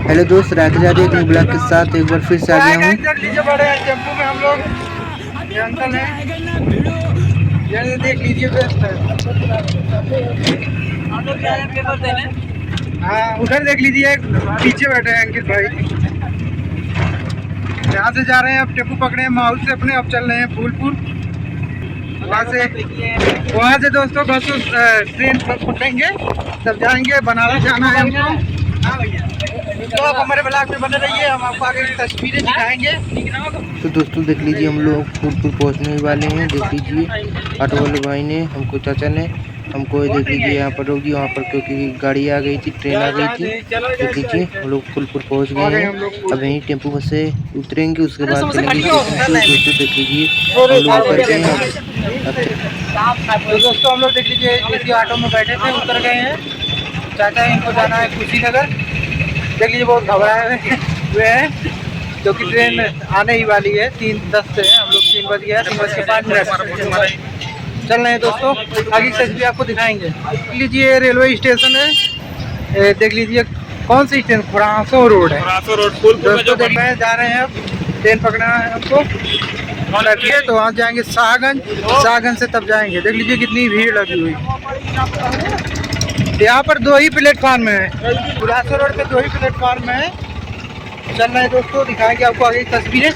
Hello दोस्त, राधे राधे। एक blog के साथ एक बार फिर से आ गया हूँ। बड़े टेम्पो में हम लोग ये अंकल हैं, ये देख लीजिए व्यस्त है। हाँ उधर देख लीजिए, पीछे बैठे हैं अंकित भाई। यहाँ से जा रहे हैं, अब टेम्पो पकड़े हैं माहौल से अपने, अब चल रहे हैं फूलपुर। वहाँ से दोस्तों बस ट्रेन पकड़ेंगे, तब जाएंगे बनारस जाना है हमको। तो आप हमारे ब्लॉग में बने रहिए, हम आपको आगे तस्वीरें दिखाएंगे। तो दोस्तों देख लीजिए, हम लोग फूलपुर पहुँचने वाले हैं। देख लीजिए ऑटो वाले भाई ने हमको, चाचा ने हमको देख लीजिए यहाँ पर रोक दिया, वहाँ पर क्योंकि गाड़ी आ गई थी, ट्रेन आ गई थी। देख लीजिए हम लोग फूलपुर पहुँच गए हैं। अब यहीं टेम्पो बस से उतरेंगे, उसके बाद चलेंगे स्टेशन पे। दोस्तों देख लीजिए हम लोग उतर गए हैं। तो दोस्तों हम लोग देख लीजिए इसी ऑटो में बैठे थे, उतर गए हैं। चाचा इनको जाना है कुशीनगर। देख लीजिए बहुत घबराए हुए हैं क्योंकि ट्रेन आने ही वाली है। 3:10 से हम लोग 3 बज गया, 3:05 चल रहे हैं दोस्तों। आगे की तस्वीर आपको दिखाएंगे। देख लीजिए रेलवे स्टेशन है, देख लीजिए कौन सी स्टेशन, खुरासो रोड है। दोस्तों देख रहे हैं, जा रहे हैं अब ट्रेन पकड़ना है हमको। तो वहाँ जाएंगे शाहगंज से तब जाएंगे। देख लीजिए कितनी भीड़ लगी हुई। यहाँ पर 2 ही प्लेटफार्म है, खुरासो रोड पे 2 ही प्लेटफार्म है। चल रहे हैं दोस्तों, दिखाएंगे आपको आगे की तस्वीरें।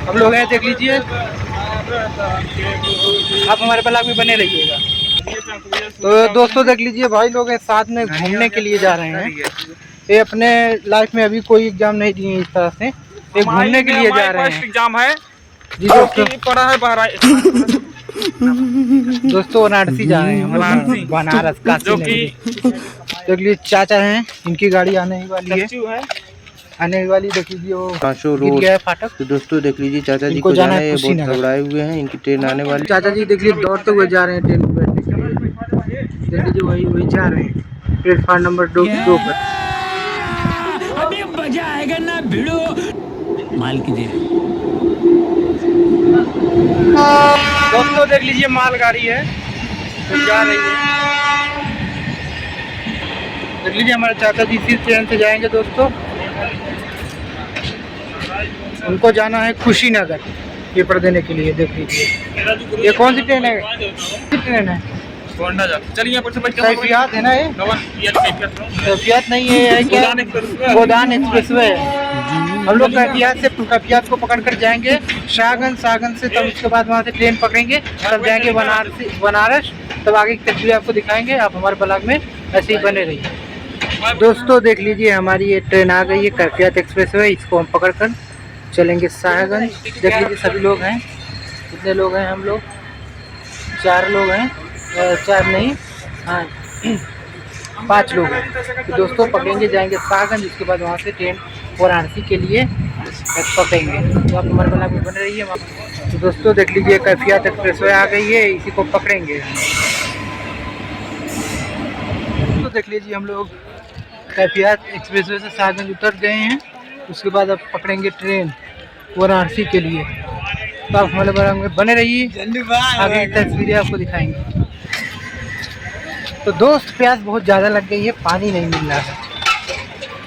हम लोग हैं, देख लीजिए। आप हमारे ब्लॉग में बने रहिएगा। तो दोस्तों देख लीजिए भाई लोग हैं, साथ में घूमने के लिए जा रहे हैं। ये अपने लाइफ में अभी कोई एग्जाम नहीं दिए इस तरह से, ये घूमने के लिए जा रहे हैं। एग्जाम है जी दोस्तों, पढ़ा है दोस्तों वाराणसी जा रहे हैं, बनारस का। जो कि देख लीजिए चाचा हैं, इनकी गाड़ी आने ही वाली है, आने वाली। देख लीजिए वो कांशो गिर रोड गया है फाटक। तो दोस्तों देख लीजिए चाचा जी इनको को जाना है, कुशीनगर। बहुत घबराए हुए हैं, इनकी ट्रेन आने वाली। चाचा जी देख लीजिए दौड़ते हुए जा रहे हैं ट्रेन में बैठने के लिए। देख लीजिए वही जा रहे हैं प्लेटफार्म नंबर 2 पर। अभी मजा आएगा ना भिड़ो माल की दे। दोस्तों देख लीजिए मालगाड़ी है तो जा रही है। देख लीजिए हमारे चाचा जी इसी ट्रेन से जाएंगे दोस्तों। उनको जाना है कुशीनगर पेपर देने के लिए। देख लीजिए ये कौन सी ट्रेन है, चलिए कैफियत है ना, ये कैफियत नहीं है क्या, गोदान एक्सप्रेसवे है। हम लोग कैफियत को पकड़ कर जाएंगे शाहगंज से, तब उसके बाद वहाँ से ट्रेन पकड़ेंगे, तब जाएंगे बनारस। तब आगे की तस्वीर आपको दिखाएंगे। आप हमारे ब्लॉग में ऐसे ही बने रहिए। दोस्तों देख लीजिए हमारी ये ट्रेन आ गई है, कैफियत एक्सप्रेसवे। इसको हम पकड़ कर चलेंगे शाहगंज। देख लीजिए सभी लोग हैं, कितने लोग हैं, हम लोग 4 लोग हैं, 4 नहीं, हाँ 5 लोग हैं। तो दोस्तों पकड़ेंगे, जाएंगे शाहगंज, उसके बाद वहाँ से ट्रेन वाराणसी के लिए पकड़ेंगे। तो आप हमारे ब्लॉग में बने रहिए। तो दोस्तों देख लीजिए कैफियत एक्सप्रेसवे आ गई है, इसी को पकड़ेंगे। तो देख लीजिए हम लोग कैफियत एक्सप्रेसवे से शाहगंज उतर गए हैं। उसके बाद अब पकड़ेंगे ट्रेन वाराणसी के लिए। तो आप हमारे ब्लॉग में बने रहिए, आगे की तस्वीरें आपको दिखाएंगे। तो दोस्त प्यास बहुत ज़्यादा लग गई है, पानी नहीं मिल रहा है।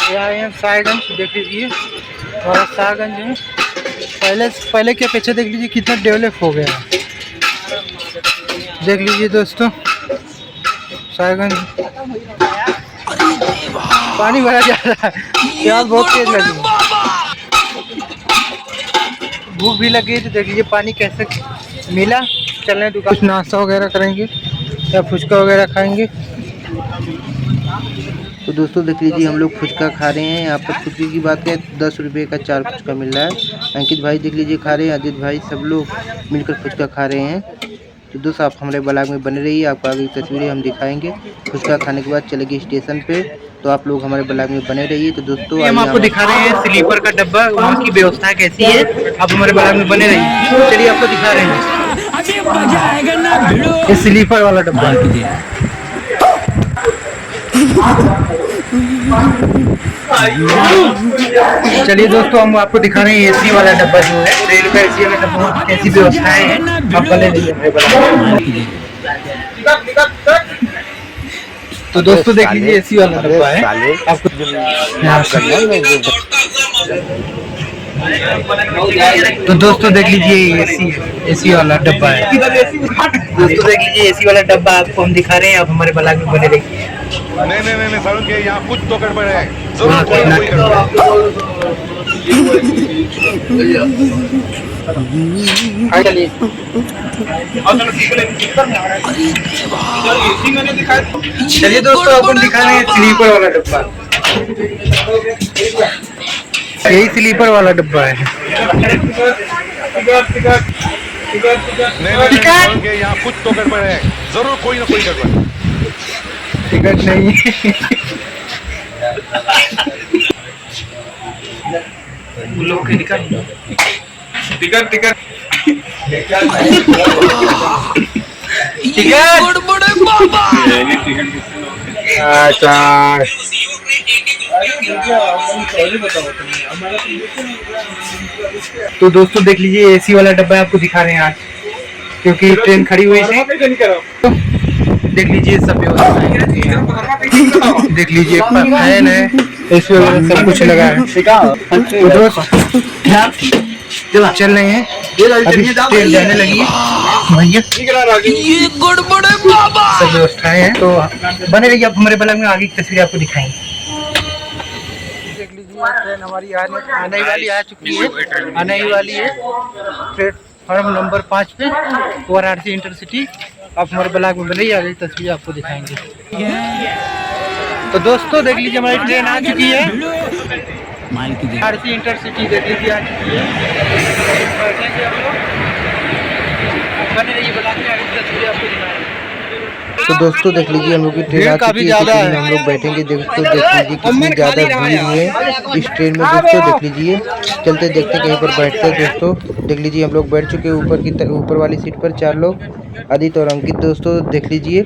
ये आए हैं शाहगंज, देख लीजिए और शाहगंज है। पहले की अपेक्षा देख लीजिए कितना डेवलप हो गया है। देख लीजिए दोस्तों शाहगंज, पानी भरा जा रहा है, प्यास बहुत तेज लगी, भूख भी लगी। तो देख लीजिए पानी कैसे मिला। चल रहे दुकान, कुछ नाश्ता वगैरह करेंगे या फुचका वगैरह खाएंगे। तो दोस्तों देख लीजिए हम लोग फुचका खा रहे हैं। यहाँ पर फुचके की बात करें 10 रुपये का 4 फुचका मिल रहा है। अंकित भाई देख लीजिए खा रहे हैं, अजीत भाई, सब लोग मिलकर फुचका खा रहे हैं। तो दोस्तों आप हमारे ब्लॉग में बने रहिए, आपको आगे की तस्वीरें हम दिखाएंगे। फुचका खाने के बाद चलेंगे स्टेशन पे, तो आप लोग हमारे ब्लॉग में बने रहिए। तो दोस्तों हम आपको दिखा रहे हैं स्लीपर का डब्बा, वहाँ की व्यवस्था कैसी है, आप हमारे ब्लॉग में बने रहिए। चलिए आपको दिखा रहे हैं, अभी मजा आएगा ना भिड़ो ये स्लीपर वाला डब्बा माल की दे। चलिए दोस्तों हम आपको दिखा रहे हैं एसी वाला डब्बा जो है, रेल का एसी वाला डब्बा, कैसी व्यवस्थाएं हैं, आप बने रहिए हमारे ब्लॉग में। तो दोस्तों देख लीजिए एसी वाला डब्बा है आपको तो दोस्तों देख लीजिए एसी वाला डब्बा है। दोस्तों देख लीजिए एसी वाला डब्बा आपको हम दिखा रहे हैं, आप हमारे ब्लॉग में बने रहिए। नहीं सारुण के यहाँ कुछ तो गड़बड़ है, जरूर कोई ना कोई गड़बड़ है। चलिए दोस्तों आपको दिखा रहे हैं स्लीपर वाला डब्बा। यही स्लीपर वाला डब्बा है। नहीं सारुण के यहाँ कुछ तो गड़बड़ है, जरूर कोई ना कोई गड़बड़। टिकट नहीं टिकट तो दोस्तों देख लीजिए एसी वाला डब्बा आपको दिखा रहे हैं आज, क्योंकि ट्रेन खड़ी हुई थी। देख लीजिए सब व्यवस्था, देख लीजिए फैन है, एसी वगैरह सब कुछ लगा है। तो दोस्त चल रहे हैं, अभी ट्रेन जाने लगी है भैया, ये गड़बड़ है बाबा। सब व्यवस्थाएं हैं। तो बने रहिए, आप हमारे ब्लॉग में आगे की तस्वीर आपको दिखाएंगे। देख लीजिए ट्रेन हमारी आने वाली आ चुकी है, आने ही वाली है। प्लेटफॉर्म नंबर 5 पे वाराणसी इंटरसिटी। आप हमारे ब्लॉग में बने रहिए, आगे की तस्वीर आपको दिखाएंगे। तो दोस्तों देख लीजिए हमारी ट्रेन आ चुकी है, वाराणसी इंटरसिटी देख लीजिए आ चुकी है। बने रहिए ब्लॉग में, आगे की तस्वीर आपको दिखाएंगे। तो दोस्तों देख लीजिए हम लोग की ट्रेन आ चुकी है, तो हम लोग बैठेंगे। दोस्तों देख लीजिए कितनी ज़्यादा भीड़ हुई है इस ट्रेन में। दोस्तों देख लीजिए, चलते देखते कहीं पर बैठते हैं। दोस्तों देख लीजिए हम लोग बैठ चुके हैं ऊपर वाली सीट पर, 4 लोग, आदित्य और अंकित। दोस्तों देख लीजिए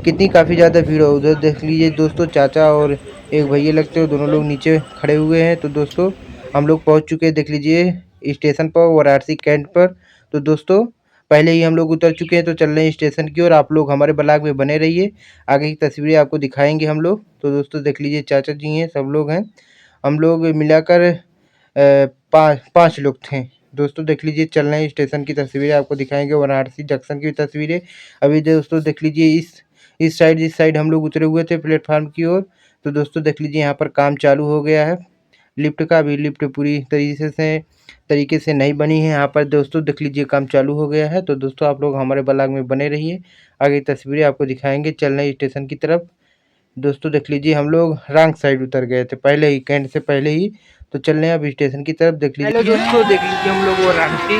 कितनी काफ़ी ज़्यादा भीड़ हो। उधर देख लीजिए दोस्तों चाचा और एक भैया लगते हो, दोनों लोग नीचे खड़े हुए हैं। तो दोस्तों हम लोग पहुँच चुके हैं, देख लीजिए स्टेशन पर, वाराणसी कैंट पर। तो दोस्तों पहले ही हम लोग उतर चुके हैं, तो चल रहे हैं स्टेशन की ओर। आप लोग हमारे ब्लॉग में बने रहिए, आगे की तस्वीरें आपको दिखाएंगे हम लोग। तो दोस्तों देख लीजिए चाचा जी हैं, सब लोग हैं, हम लोग मिलाकर 5 लोग थे। दोस्तों देख लीजिए चल रहे हैं स्टेशन की तस्वीरें आपको दिखाएंगे, वाराणसी जंक्शन की तस्वीरें। अभी दोस्तों देख लीजिए इस साइड हम लोग उतरे हुए थे प्लेटफार्म की ओर। तो दोस्तों देख लीजिए यहाँ पर काम चालू हो गया है लिफ्ट का। अभी लिफ्ट पूरी तरीके से नहीं बनी है यहाँ पर। दोस्तों देख लीजिए काम चालू हो गया है। तो दोस्तों आप लोग हमारे ब्लॉग में बने रहिए, आगे तस्वीरें आपको दिखाएंगे। चल रहे स्टेशन की तरफ। दोस्तों देख लीजिए हम लोग रॉन्ग साइड उतर गए थे पहले ही, कैंट से पहले ही। तो चल रहे हैं अब स्टेशन की तरफ। देख लीजिए दोस्तों, देख लीजिए हम लोग वाराणसी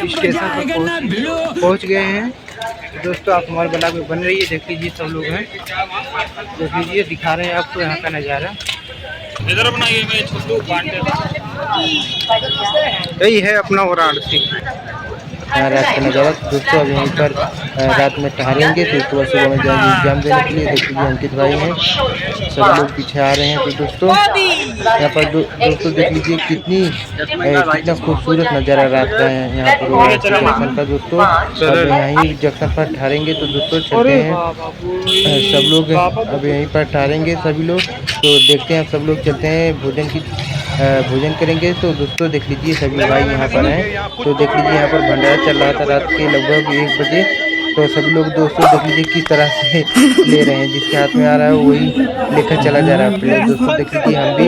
स्टेशन पर पहुँच गए हैं। दोस्तों आप हमारे ब्लॉग में बने रहिए, देख लीजिए सब लोग हैं, देख लीजिए दिखा रहे हैं आपको यहाँ का नज़ारा। इधर बनाइए मैं छोटू बांटे। यही है अपना वाराणसी रात का नज़ारा। दोस्तों अब यहीं पर रात में ठहरेंगे, तो उसके बाद सुबह में जाएंगे एग्जाम देने के लिए। देख लीजिए अंकित भाई हैं, सब लोग पीछे आ रहे हैं। तो दोस्तों यहाँ पर दोस्तों देख लीजिए कितना खूबसूरत नज़ारा रात का है यहाँ पर वाराणसी जंक्शन का। दोस्तों अब यहीं जंक्शन पर ठहरेंगे। तो दोस्तों चलते हैं सब लोग, अब यहीं पर ठहरेंगे सभी लोग। तो देखते हैं सब लोग चलते हैं, भोजन करेंगे। तो दोस्तों देख लीजिए सभी भाई यहाँ पर हैं। तो देख लीजिए यहाँ पर भंडारा चल रहा था रात के लगभग 1 बजे। तो सभी लोग दोस्तों देख लीजिए किस तरह से ले रहे हैं, जिसके हाथ में आ रहा है वही लेकर चला जा रहा है प्लेट। दोस्तों देख लीजिए हम भी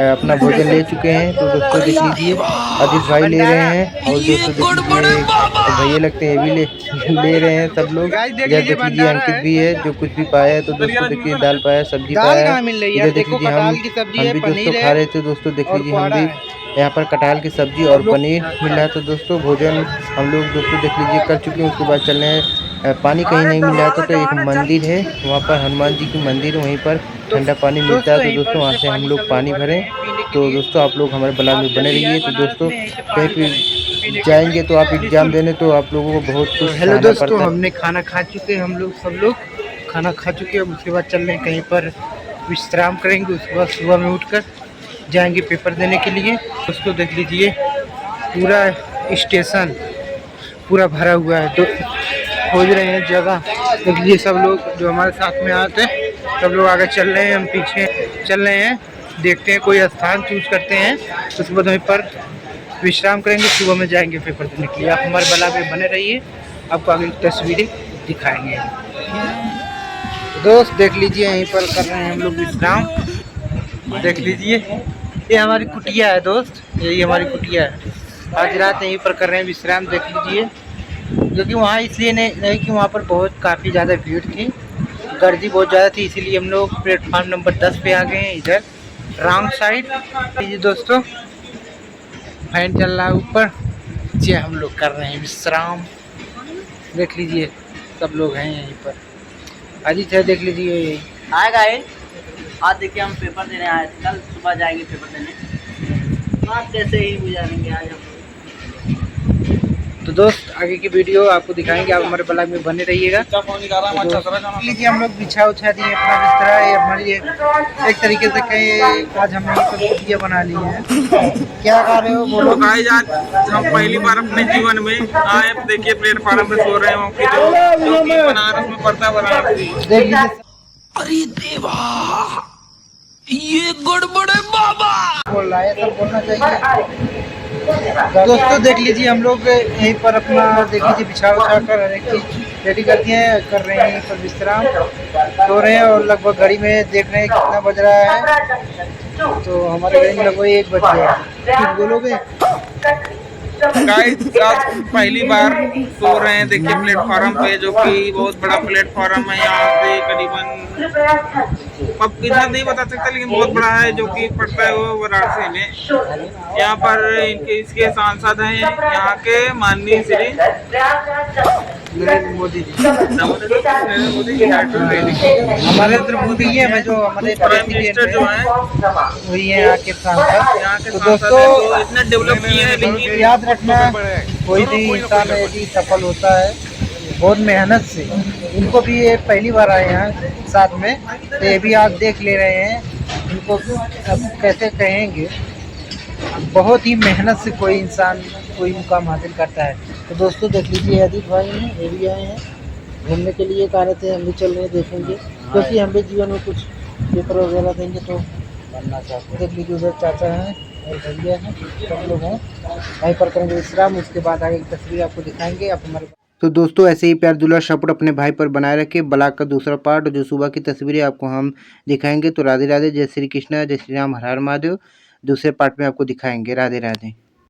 अपना भोजन ले चुके हैं। तो दोस्तों देख लीजिए आदित्य भाई ले रहे हैं, और दोस्तों देख लीजिए भैया लगते हैं भी ले रहे हैं सब लोग। इधर देख लीजिए अंकित भी है, जो कुछ भी पाया है। तो दोस्तों देखिए दाल पाया, सब्जी पाया है। इधर देख लीजिए हम भी दोस्तों खा रहे थे। दोस्तों देख लीजिए हम भी यहाँ पर कटहल की सब्जी और पनीर मिल रहा है। तो दोस्तों भोजन हम लोग दोस्तों देख लीजिए कर चुके हैं। उसके बाद चल रहे हैं, पानी कहीं नहीं मिल रहा था, तो एक मंदिर है वहाँ पर, हनुमान जी की मंदिर, वहीं पर ठंडा पानी मिलता है। तो दोस्तों वहाँ से हम लोग पानी भरें। तो दोस्तों आप लोग हमारे ब्लॉग में बने रहिए। तो दोस्तों कहीं पे जाएंगे तो आप एग्जाम देने, तो आप लोगों को बहुत कुछ। हेलो दोस्तों, हमने खाना खा चुके हैं, हम लोग सब लोग खाना खा चुके हैं। उसके बाद चल रहे हैं कहीं पर विश्राम करेंगे। उसके बाद सुबह में उठकर जाएंगे पेपर देने के लिए। दोस्तों देख लीजिए पूरा स्टेशन पूरा भरा हुआ है, तो खोज रहे हैं जगह। देख लीजिए सब लोग जो हमारे साथ में आते हैं सब लोग आगे चल रहे हैं, हम पीछे चल रहे हैं। देखते हैं कोई स्थान चूज करते हैं, उसके बाद वहीं पर विश्राम करेंगे, सुबह में जाएंगे पेपर देने के लिए। आप हमारे ब्लॉग में बने रहिए, आपको आगे तस्वीरें दिखाएंगे। तो दोस्त देख लीजिए, यहीं पर कर रहे हैं हम लोग विश्राम। देख लीजिए, ये हमारी कुटिया है दोस्त, यही हमारी कुटिया है। आज रात यहीं पर कर रहे हैं विश्राम। देख लीजिए, क्योंकि वहाँ इसलिए नहीं कि वहाँ पर काफ़ी ज़्यादा भीड़ थी, गर्दी बहुत ज़्यादा थी, इसीलिए हम लोग प्लेटफार्म नंबर 10 पे आ गए हैं, इधर रॉन्ग साइड। ये दोस्तों फैन चल रहा है ऊपर, जी हम लोग कर रहे हैं विश्राम। देख लीजिए, सब लोग हैं यहीं पर। अजीत है, देख लीजिए यही। हाय गाइस, आज देखिए हम पेपर देने आए थे, कल सुबह जाएंगे पेपर देने। आज कैसे ही गुजारेंगे आज हम। तो दोस्त आगे की वीडियो आपको दिखाएंगे, आप हमारे ब्लॉग में बने रहिएगा। तो लीजिए, हम लोग बिछा उछा दिए अपना बिस्तरा। ये हमारी एक तरीके से कहीं आज हमने कुटिया बना ली है। क्या कर रहे हो बोलो। आज हम पहली बार अपने जीवन में आए, देखिए प्लेटफार्म पे सो रहे हैं, जो कि बनारस में पड़ता है, वाराणसी। देख लीजिए, अरे देवा, ये गड़बड़ है बाबा। बोल रहा है, सब बोलना चाहिए। दोस्तों देख लीजिए, हम लोग यहीं पर अपना देख लीजिए बिछा उछा कर हर एक चीज रेडी कर दिए हैं, कर रहे हैं यहीं पर विश्राम, सो रहे हैं। और लगभग घड़ी में देख रहे हैं कितना बज रहा है, तो हमारे घड़ी में लगभग 1 बज गया। कुछ बोलोगे? गाइस आज पहली बार सो रहे हैं, देखिए प्लेटफार्म पे, जो कि बहुत बड़ा प्लेटफार्म है। यहाँ से करीबन अब कितना नहीं बता सकता, लेकिन बहुत बड़ा है, जो कि पड़ता है वो वाराणसी में। यहाँ पर इसके सांसद हैं यहाँ के माननीय श्री नरेंद्र मोदी जी। नरेंद्र मोदी जी, नरेंद्र मोदी ही है, जो हमारे प्राइम मिनिस्टर जो है, वही है यहाँ के सांसद। यहाँ के तो सांसद दोस्तों हैं, जो इतना डेवलप किए हैं। लेकिन याद रखना, कोई भी इंसान यदि सफल होता है बहुत मेहनत से, इनको भी ये पहली बार आए हैं साथ में, तो ये भी आप देख ले रहे हैं। इनको अब कैसे कहेंगे, बहुत ही मेहनत से कोई इंसान कोई मुकाम हासिल करता है। तो दोस्तों देख लीजिए, अजीत भाई हैं, ये भी आए हैं घूमने के लिए, कह रहे थे हम भी चल रहे हैं, देखेंगे, क्योंकि हम भी जीवन में कुछ पेपर वगैरह देंगे तो बनना चाहते हैं। देख लीजिए, उधर चाचा हैं और भैया हैं, सब लोग हैं, वहीं पर करेंगे विश्राम। उसके बाद आगे की तस्वीर आपको दिखाएंगे। आप हमारे तो दोस्तों ऐसे ही प्यार दुलार सपोर्ट अपने भाई पर बनाए रखे। ब्लॉग का दूसरा पार्ट जो सुबह की तस्वीरें आपको हम दिखाएंगे। तो राधे राधे, जय श्री कृष्णा, जय श्री राम, हर हर महादेव। दूसरे पार्ट में आपको दिखाएंगे। राधे राधे।